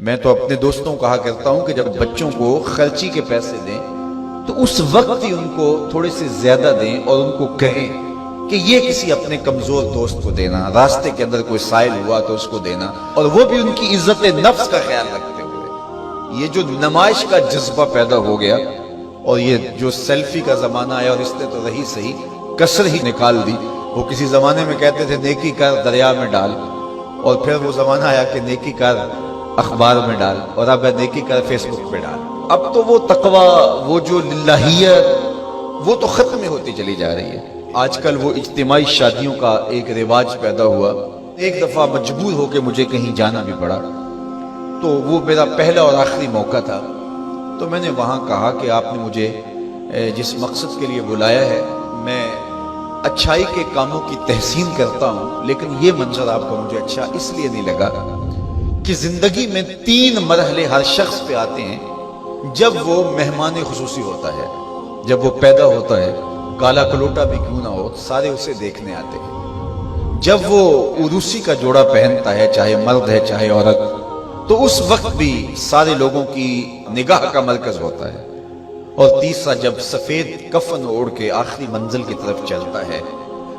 میں تو اپنے دوستوں کو کہا کرتا ہوں کہ جب بچوں کو خرچی کے پیسے دیں تو اس وقت ہی ان کو تھوڑے سے زیادہ دیں اور ان کو کہیں کہ یہ کسی اپنے کمزور دوست کو دینا، راستے کے اندر کوئی سائل ہوا تو اس کو دینا، اور وہ بھی ان کی عزت نفس کا خیال رکھتے ہوئے۔ یہ جو نمائش کا جذبہ پیدا ہو گیا اور یہ جو سیلفی کا زمانہ ہے، اور اس نے تو رہی صحیح کسر ہی نکال دی۔ وہ کسی زمانے میں کہتے تھے نیکی کر دریا میں ڈال، اور پھر وہ زمانہ آیا کہ نیکی کر اخبار میں ڈال، اور اب نیکی کر فیس بک پہ ڈال۔ اب تو وہ تقوی، وہ جو للہیت، وہ تو ختم ہوتی چلی جا رہی ہے۔ آج کل وہ اجتماعی شادیوں کا ایک رواج پیدا ہوا۔ ایک دفعہ مجبور ہو کے مجھے کہیں جانا بھی پڑا، تو وہ میرا پہلا اور آخری موقع تھا۔ تو میں نے وہاں کہا کہ آپ نے مجھے جس مقصد کے لیے بلایا ہے، میں اچھائی کے کاموں کی تحسین کرتا ہوں، لیکن یہ منظر آپ کو مجھے اچھا اس لیے نہیں لگا کہ زندگی میں 3 مرحلے ہر شخص پہ آتے ہیں جب وہ مہمان خصوصی ہوتا ہے۔ جب وہ پیدا ہوتا ہے، کالا کلوٹا بھی کیوں نہ ہو، سارے اسے دیکھنے آتے ہیں۔ جب وہ عروسی کا جوڑا پہنتا ہے، چاہے مرد ہے چاہے عورت، تو اس وقت بھی سارے لوگوں کی نگاہ کا مرکز ہوتا ہے۔ اور تیسرا، جب سفید کفن اوڑھ کے آخری منزل کی طرف چلتا ہے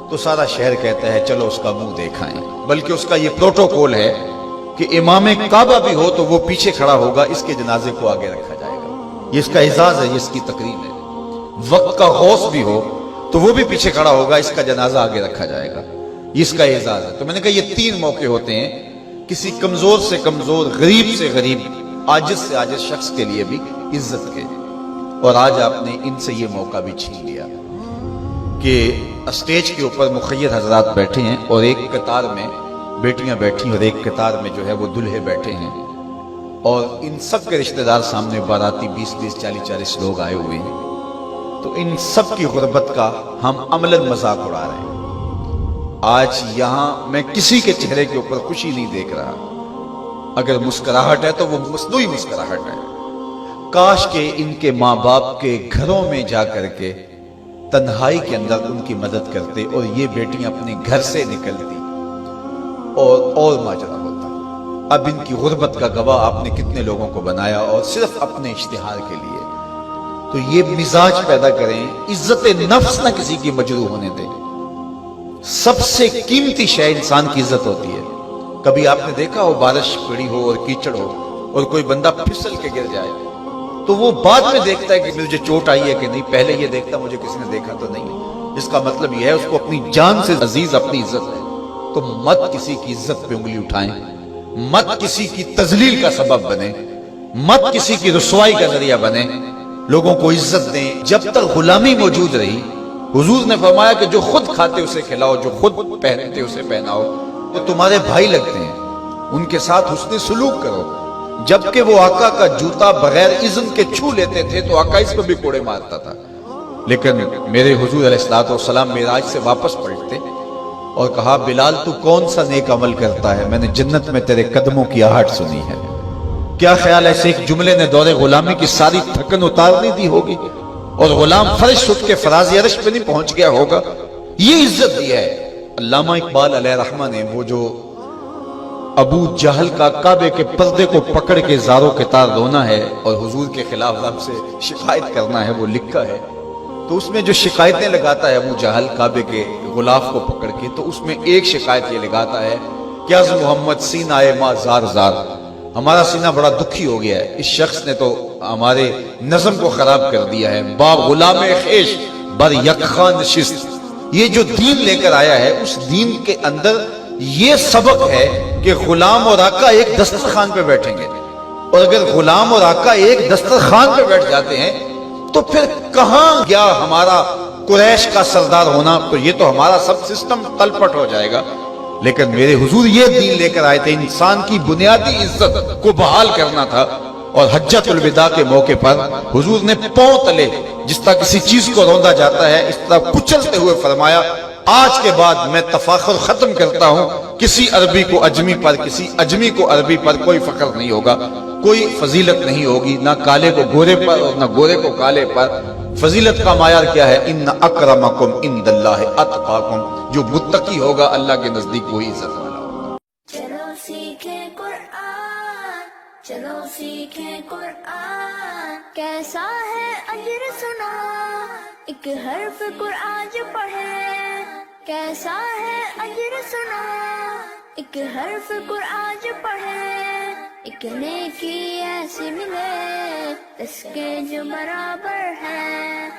تو سارا شہر کہتا ہے چلو اس کا منہ دیکھائیں۔ بلکہ اس کا یہ پروٹوکول ہے کہ امام کعبہ بھی ہو تو وہ پیچھے کھڑا ہوگا، اس کے جنازے کو آگے رکھا جائے گا۔ یہ اس کا اعزاز ہے، یہ اس کی تقریب ہے۔ وقت کا غوث بھی ہو تو وہ بھی پیچھے کھڑا ہوگا، اس کا جنازہ آگے رکھا جائے گا۔ یہ اس کا اعزاز ہے۔ تو میں نے کہا یہ 3 موقع ہوتے ہیں کسی کمزور سے کمزور، غریب سے غریب، عاجز سے عاجز شخص کے لیے بھی عزت کے، اور آج آپ نے ان سے یہ موقع بھی چھین لیا کہ اسٹیج کے اوپر مخیر حضرات بیٹھے ہیں، اور ایک قطار میں بیٹیاں بیٹھی اور ایک قطار میں جو ہے وہ دلہے بیٹھے ہیں، اور ان سب کے رشتہ دار سامنے، باراتی 20-20 40-40 لوگ آئے ہوئے ہیں۔ تو ان سب کی غربت کا ہم عملاً مذاق اڑا رہے ہیں۔ آج یہاں میں کسی کے چہرے کے اوپر خوشی نہیں دیکھ رہا۔ اگر مسکراہٹ ہے تو وہ مصنوعی مسکراہٹ ہے۔ کاش کہ ان کے ماں باپ کے گھروں میں جا کر کے تنہائی کے اندر ان کی مدد کرتے، اور یہ بیٹیاں اپنے گھر سے نکلتی اور ماجرا ہوتا۔ اب ان کی غربت کا گواہ آپ نے کتنے لوگوں کو بنایا، اور صرف اپنے اشتہار کے لیے۔ تو یہ مزاج پیدا کریں، عزت نفس نہ کسی کی مجروح ہونے دیں۔ سب سے قیمتی شے انسان کی عزت ہوتی ہے۔ کبھی آپ نے دیکھا ہو بارش پڑی ہو اور کیچڑ ہو اور کوئی بندہ پھسل کے گر جائے تو وہ بعد میں دیکھتا ہے کہ مجھے چوٹ آئی ہے کہ نہیں، پہلے یہ دیکھتا مجھے کسی نے دیکھا تو نہیں۔ اس کا مطلب یہ ہے اس کو اپنی جان سے عزیز اپنی عزت ہے۔ تو مت کسی کی عزت پہ انگلی اٹھائیں، مت کسی کی تذلیل کا سبب بنے، مت کسی کی رسوائی کا ذریعہ بنے۔ لوگوں کو عزت دیں۔ جب تک غلامی موجود رہی، حضور نے فرمایا کہ جو خود کھاتے اسے کھلاؤ، جو خود پہنتے اسے پہناؤ۔ تو تمہارے بھائی لگتے ہیں، ان کے ساتھ حسن سلوک کرو۔ جبکہ وہ آقا کا جوتا بغیر اذن کے چھو لیتے تھے تو آقا اس پہ بھی کوڑے مارتا تھا، لیکن میرے حضور علیہ السلام معراج سے واپس پلٹتے اور کہا بلال تو کون سا نیک عمل کرتا ہے، میں نے جنت میں تیرے قدموں کی آہٹ سنی ہے۔ کیا خیال ہے اس ایک جملے نے دور غلامی کی ساری تھکن اتارنی دی ہوگی، اور غلام فرش اٹھ کے فراز عرش پہ نہیں پہنچ گیا ہوگا؟ یہ عزت دی ہے۔ علامہ اقبال علیہ رحمہ نے وہ جو ابو جہل کا کعبے کے پردے کو پکڑ کے زاروں کے تار رونا ہے اور حضور کے خلاف رب سے شکایت کرنا ہے، وہ لکھا ہے۔ تو اس میں جو شکایتیں لگاتا ہے ابو جہل کعبے کے غلاف کو پکڑ کے، تو اس میں ایک شکایت یہ لگاتا ہے کہ از محمد سینہ ما زار زار، ہمارا سینہ بڑا دکھی ہو گیا ہے، اس شخص نے تو ہمارے نظم کو خراب کر دیا ہے۔ با غلام خیش بر یکخان نشست، یہ جو دین لے کر آیا ہے اس دین کے اندر یہ سبق ہے کہ غلام اور آقا ایک دسترخوان پہ بیٹھیں گے، اور اگر غلام اور آقا ایک دسترخوان پہ بیٹھ جاتے ہیں تو پھر کہاں گیا ہمارا قریش کا سردار ہونا؟ تو یہ تو ہمارا سب سسٹم تلپٹ ہو جائے گا۔ لیکن میرے حضور یہ دین لے کر آئے تھے، انسان کی بنیادی عزت کو بحال کرنا تھا۔ اور حجۃ الوداع کے موقع پر حضور نے پاؤں تلے جس طرح کسی چیز کو روندا جاتا ہے اس طرح کچلتے ہوئے فرمایا آج کے بعد میں تفاخر ختم کرتا ہوں، کسی عربی کو اجمی پر، کسی اجمی کو عربی پر کوئی فخر نہیں ہوگا، کوئی فضیلت نہیں ہوگی، نہ کالے کو گورے پر اور نہ گورے کو کالے پر۔ فضیلت کا معیار کیا ہے؟ ان اکرمکم عند اللہ اتقاکم، جو متقی ہوگا اللہ کے نزدیک وہی عزت والا ہوگا۔ چلو سیکھیں قرآن، چلو سیکھیں قرآن، کیسا ہے اجر سنا، ایک حرف قرآن جو پڑھے، کیسا ہے اجر سنا، ایک حرف قرآن جو پڑھے، ایک نیکی ایسی ملے اس کے جو برابر ہے۔